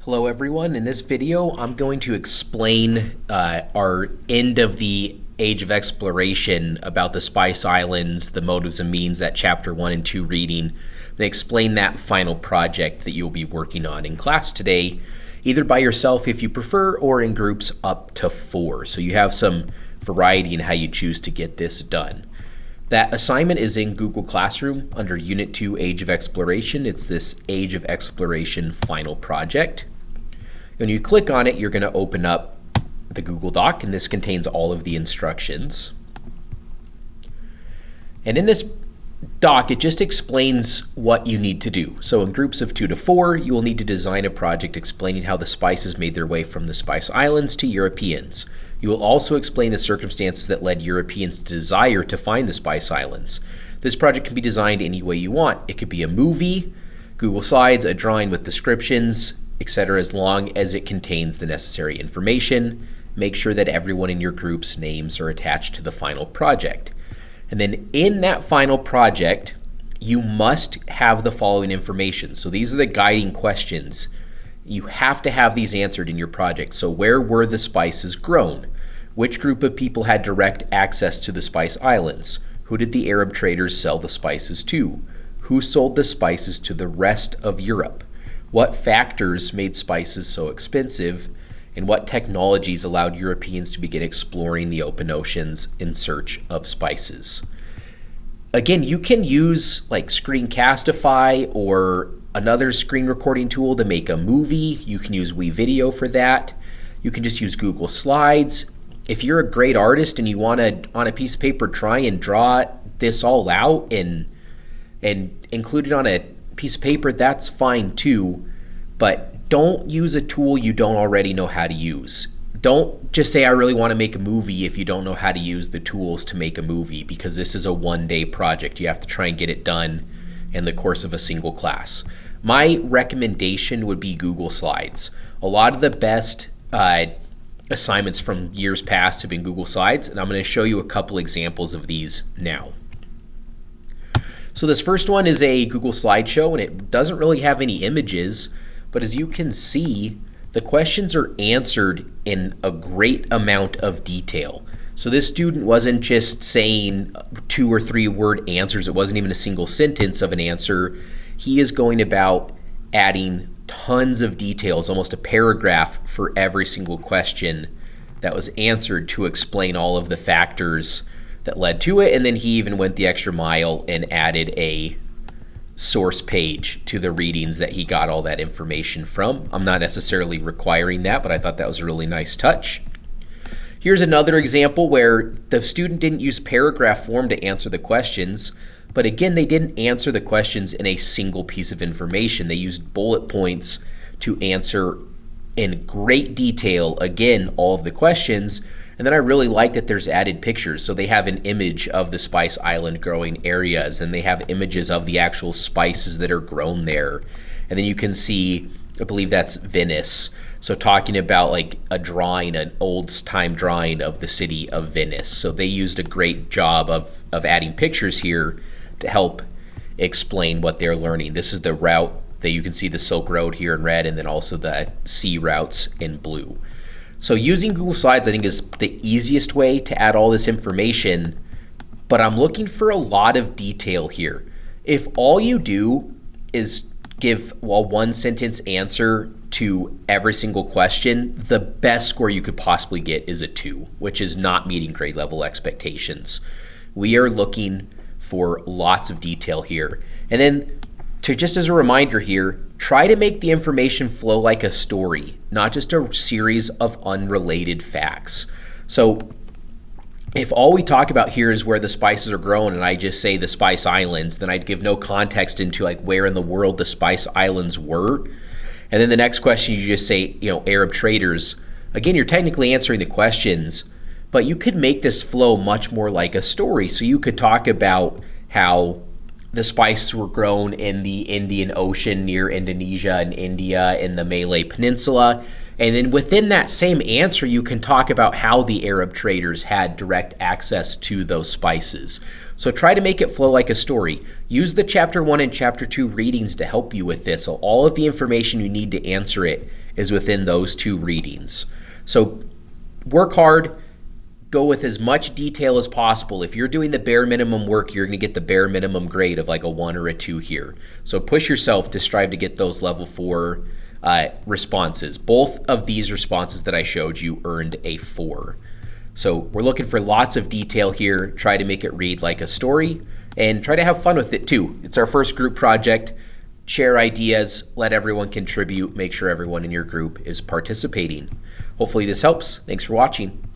Hello everyone. In this video, I'm going to explain our end of the Age of Exploration about the Spice Islands, the motives and means, that chapter 1 and 2 reading, and explain that final project that you'll be working on in class today, either by yourself if you prefer, or in groups up to 4. So you have some variety in how you choose to get this done. That assignment is in Google Classroom under Unit 2 Age of Exploration. It's this Age of Exploration final project. When you click on it, you're going to open up the Google Doc, and this contains all of the instructions. And in this doc, it just explains what you need to do. So in groups of 2 to 4, you will need to design a project explaining how the spices made their way from the Spice Islands to Europeans. You will also explain the circumstances that led Europeans to desire to find the Spice Islands. This project can be designed any way you want. It could be a movie, Google Slides, a drawing with descriptions, etc., as long as it contains the necessary information. Make sure that everyone in your group's names are attached to the final project. And then in that final project, you must have the following information. So these are the guiding questions. You have to have these answered in your project. So where were the spices grown? Which group of people had direct access to the Spice Islands? Who did the Arab traders sell the spices to? Who sold the spices to the rest of Europe? What factors made spices so expensive? And what technologies allowed Europeans to begin exploring the open oceans in search of spices? Again, you can use like Screencastify or another screen recording tool to make a movie. You can use WeVideo for that. You can just use Google Slides. If you're a great artist and you want to, on a piece of paper, try and draw this all out and include it on a piece of paper, that's fine too. But don't use a tool you don't already know how to use. Don't just say, I really want to make a movie if you don't know how to use the tools to make a movie, because this is a one-day project. You have to try and get it done in the course of a single class. My recommendation would be Google Slides. A lot of the best assignments from years past have been Google Slides, and I'm going to show you a couple examples of these now. So this first one is a Google slideshow, and it doesn't really have any images, but as you can see, the questions are answered in a great amount of detail. So this student wasn't just saying 2 or 3 word answers. It wasn't even a single sentence of an answer. He is going about adding tons of details, almost a paragraph for every single question that was answered to explain all of the factors that led to it. And then he even went the extra mile and added a source page to the readings that he got all that information from. I'm not necessarily requiring that, but I thought that was a really nice touch. Here's another example where the student didn't use paragraph form to answer the questions, but again, they didn't answer the questions in a single piece of information. They used bullet points to answer in great detail, again, all of the questions. And then I really like that there's added pictures. So they have an image of the Spice Island growing areas, and they have images of the actual spices that are grown there. And then you can see, I believe that's Venice. So talking about like a drawing, an old time drawing of the city of Venice. So they used a great job of adding pictures here to help explain what they're learning. This is the route that you can see, the Silk Road here in red, and then also the sea routes in blue. So using Google Slides, I think, is the easiest way to add all this information, but I'm looking for a lot of detail here. If all you do is give a one-sentence answer to every single question, the best score you could possibly get is a 2, which is not meeting grade level expectations. We are looking for lots of detail here. And then, just as a reminder here, try to make the information flow like a story, not just a series of unrelated facts. So if all we talk about here is where the spices are grown and I just say the Spice Islands, then I'd give no context into like where in the world the Spice Islands were. And then the next question you just say, Arab traders. Again, you're technically answering the questions, but you could make this flow much more like a story. So you could talk about how the spices were grown in the Indian Ocean near Indonesia and India in the Malay Peninsula. And then within that same answer, you can talk about how the Arab traders had direct access to those spices. So try to make it flow like a story. Use the chapter 1 and chapter 2 readings to help you with this. So all of the information you need to answer it is within those 2 readings. So work hard, go with as much detail as possible. If you're doing the bare minimum work, you're going to get the bare minimum grade of like a 1 or a 2 here. So push yourself to strive to get those level 4 responses. Both of these responses that I showed you earned a 4. So we're looking for lots of detail here. Try to make it read like a story and try to have fun with it too. It's our first group project. Share ideas, let everyone contribute, make sure everyone in your group is participating. Hopefully this helps. Thanks for watching.